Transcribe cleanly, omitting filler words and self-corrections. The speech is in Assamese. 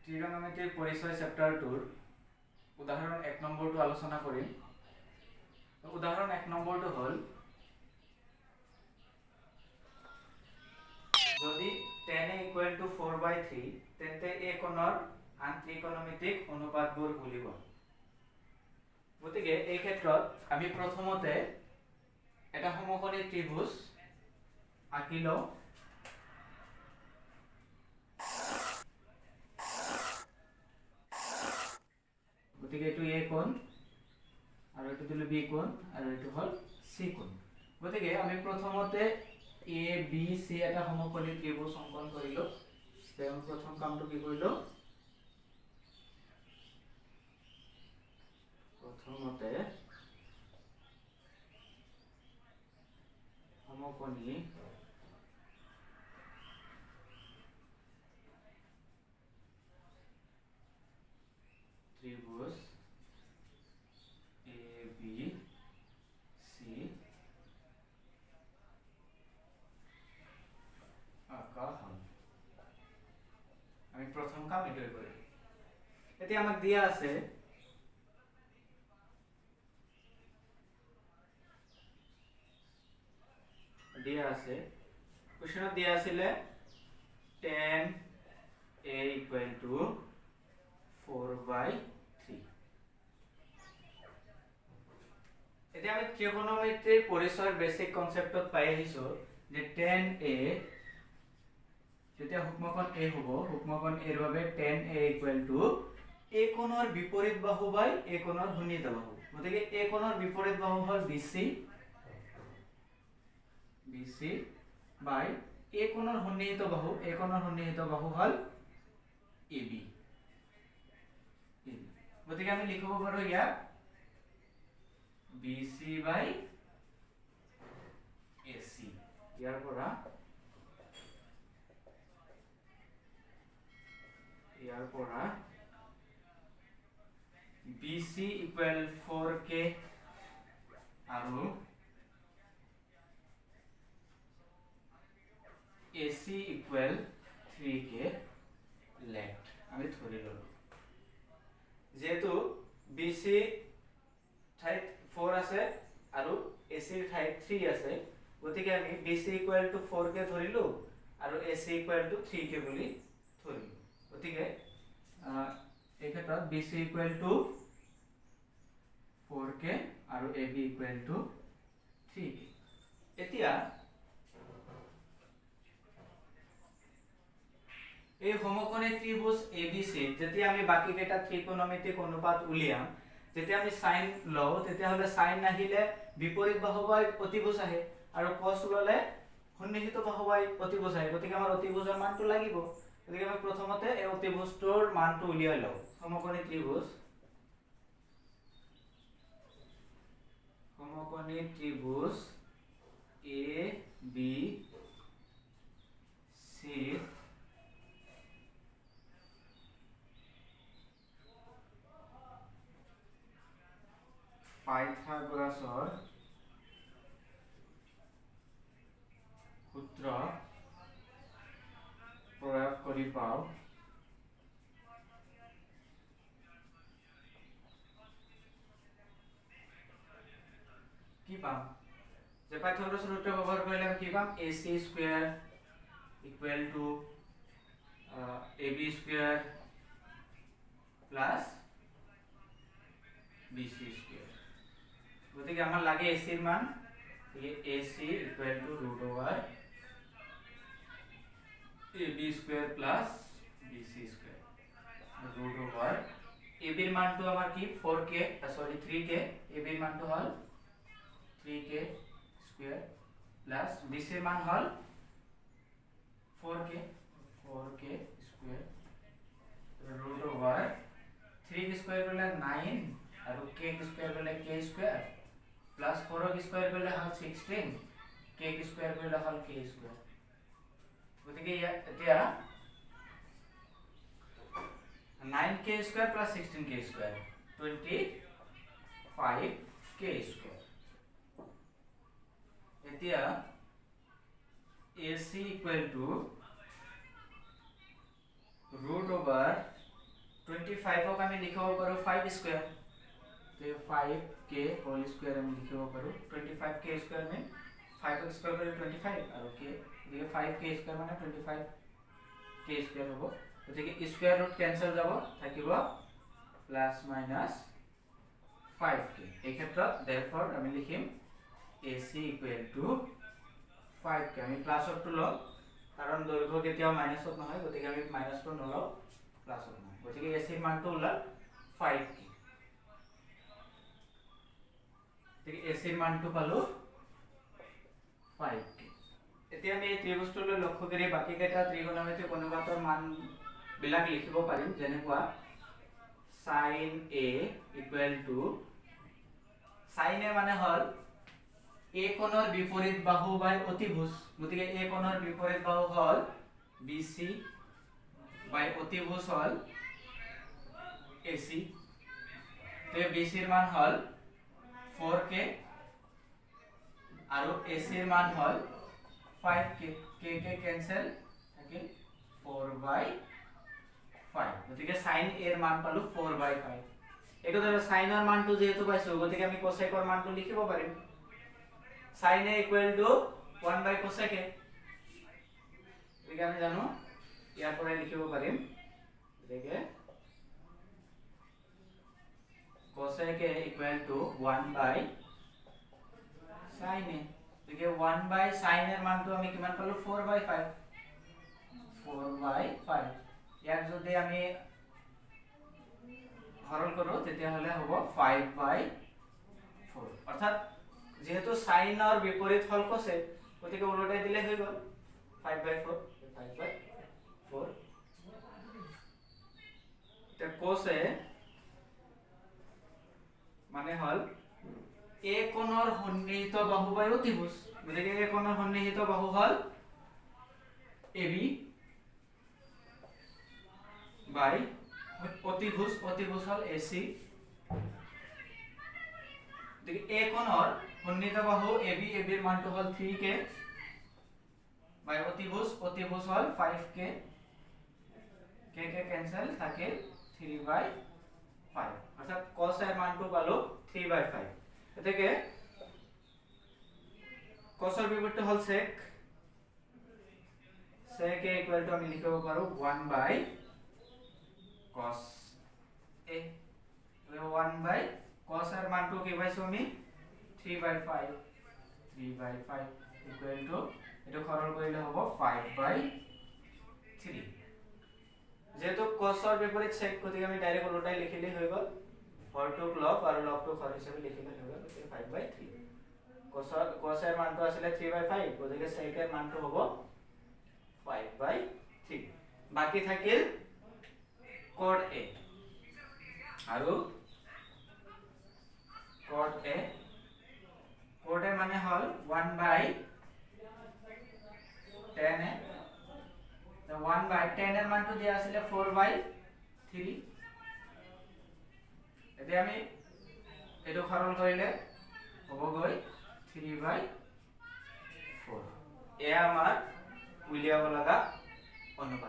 ত্ৰিকোণমিতিৰ পৰিচয় চেপ্টাৰটোৰ উদাহৰণ 1 নম্বৰটো আলোচনা কৰিম। উদাহৰণ 1 নম্বৰটো হ'ল যদি tan a = 4/3 তেন্তে এই কোণৰ আন ত্ৰিকোণমিতিক অনুপাতবোৰ উলিওৱা। গতিকে এই ক্ষেত্ৰত আমি প্ৰথমতে এটা সমকোণী ত্ৰিভুজ আঁকি লওঁ। গতিকে এইটো a কোণ আৰু এইটো দিলো b কোণ আৰু এইটো হ'ল c কোণ। গতিকে আমি প্ৰথমতে a b c এটা সমকোণী ত্ৰিভুজ অংকন কৰিলো। তেও প্ৰথম কামটো কি কৰিলো, প্ৰথমতে সমকোণী ত্রিভুজ এ বি সি আঁকা হল। আমি প্রথম কাম এটাই করি। এতিয়া আমাক দিয়া আছে কোশ্চেনত দিয়া আছিলে tan a = 4/3। এতিয়া আমি ত্ৰিকোণমিতিৰ পৰিচয়ৰ বেসিক কনসেপ্টত পাই আহিছো যে tan a যেতিয়া সূক্ষ্মকোণ a হ'ব, সূক্ষ্মকোণ a ৰ বাবে tan a = a কোণৰ বিপৰীত বাহু বাই a কোণৰ সন্নিহিত বাহু। গতিকে a কোণৰ বিপৰীত বাহু হ'ল BC বাই a কোণৰ সন্নিহিত বাহু হ'ল AB। গতিকে আমি লিখিব পাৰো ইয়াত BC বাই AC। ইয়াৰ পৰা BC = 4K আৰু AC = 3K লেফট আমি ধৰি ললো। যেহেতু BC ঠাইত 4 আছে আৰু AC ঠাইত 3 আছে, গতিকে আমি BC = 4K ধৰিলো আৰু AC = 3K বুলি ধৰিলো। গতিকে এই ক্ষেত্ৰত BC = 4K আৰু AB = 3K। এতিয়া এই সমকোণী ত্ৰিভুজ ABC যেতিয়া আমি বাকি কেইটা ত্ৰিকোণমিতিক অনুপাত উলিয়াম, যেতিয়া আমি sin লও তেতিয়া হলে sin আহিলে বিপৰীত বাহু বাই অতিভুজ আহে আৰু cos ললে সন্নিহিত বাহু বাই অতিভুজ আহে। গতিকে আমাৰ অতিভুজৰ মানটো লাগিব। গতিকে আমি প্ৰথমতে এই অতিভুজটোৰ মানটো উলিয়াই লওঁ। সমকোণী ত্ৰিভুজ A B C পাইথাগোৰাছৰ সূত্ৰ প্ৰয়োগ কৰি পাওঁ কি পাম, যে পাইথাগোৰাছৰ সূত্ৰ ব্যৱহাৰ কৰিলে আমি কি পাম, AC² = AB² + BC²। গতিকে আমার লাগে AC এর মান, AC = √AB² + BC² AB এর মানটো আমার কি 3K, AB এর মানটো হল 3K² + BC এর মান হল 4K² √3 স্কয়ার করলে 9 আৰু k স্কয়ার করলে k স্কয়ার প্লাস 4 স্কয়ার করলে হল 16, k স্কয়ার করলে হল k স্কয়ার। গতিকে এতিয়া 9k square plus 16k square 25k square. এতিয়া AC = √3 25 ক আমি লিখিব পাৰো 5 স্কয়াৰ তে 5k হোল স্কয়াৰ আমি লিখিব পাৰো 25k স্কয়াৰ মানে 5 ক স্কয়াৰ কৰি 25 আৰু k গতিকে 5k স্কয়াৰ মানে 25k স্কয়াৰ হ'ব গতিকে স্কয়াৰ ৰুট কেনসেল যাব থাকিব প্লাস মাইনাস 5k এই ক্ষেত্ৰত therefore আমি লিখিম AC equal to 5k আমি প্লাসটো লম কাৰণ দৈৰ্ঘ্য কেতিয়াও মাইনাসত নহয় গতিকে আমি মাইনাসটো নলও প্লাসত নহয় গতিকে AC ৰ মানটো ওলাল 5k গতিকে AC ৰ মানটো পালো 5k এতিয়া আমি এই ত্ৰিভুজটোলৈ লক্ষ্য কৰি বাকি কেইটা ত্ৰিকোণমিতিক অনুপাতৰ মান বিলাক লিখিব পাৰিম যেনেকুৱা sin A equal to sin A মানে হল A কোণৰ বিপৰীত বাহু বাই অতিভুজ গতিকে A কোণৰ বিপৰীত বাহু হল BC বাই অতিভুজ হল AC তে BC ৰ মান হল 4k আৰু AC ৰ মান হল 5k k cancel থাকিল 4/5 গতিকে sin A ৰ মান পালো 4/5 এইটো ধৰা sin ৰ মানটো যেহেতু পাইছো গতিকে আমি cosec ৰ মানটো লিখিব পাৰিম sin A equal to 1/cosec A গতিকে আমি জানো ইয়াৰ পৰা লিখিব পাৰিম গতিকে cosec A equal to 1/sin A গতিকে 1/sin এর মানটো আমি কিমান পালো 4/5 ইয়াক যদি আমি হৰণ কৰো তেতিয়া হলে হ'ব 5/4 অৰ্থাৎ যেহেতু sin ৰ বিপৰীত হল cosec গতিকে উলটাই দিলে হৈ গল 5/4 এটা cosec মানে হল A কোণৰ সন্নিহিত বাহু বাই অতিভুজ গতিকে A কোণৰ সন্নিহিত বাহু হল AB বাই অতিভুজ হল AC গতিকে A কোণৰ সন্নিহিত বাহু AB ৰ মানটো হল 3k বাই অতিভুজ হল 5k k ক্যান্সেল থাকে 3/5 অর্থাৎ cos এর মানটো পালো 3/5 এটাকে cos এর বিপরীত হল sec A ইকুয়াল টু আমি লিখিব পাৰো 1/cos A 1/cos এর মানটো কি পাইছো আমি 3/5 ইকুয়াল টু এটা সরল কৰিলে হ'ব 5/3 যেহেতু cos এর বিপরীত sec গতিকে আমি ডাইরেক্ট উল্টাই লিখিলে হৈ গল হরটুক লব আৰু লবটুক হর হিচাপে লিখিলে হৈ গল 5/3 cos এর মানটো আছিল 3/5 গতিকে sec এর মানটো হ'ব 5/3 বাকি থাকিল cot A আৰু cot A মানে হল 1/tan A তো 1/tan এর মানটো দিয়া আছিল 4/3 এতিয়া আমি এটো সরল কৰিলে হ'ব গৈ 3/4 এয়া আমাৰ উলিয়াব লগা অনুপাত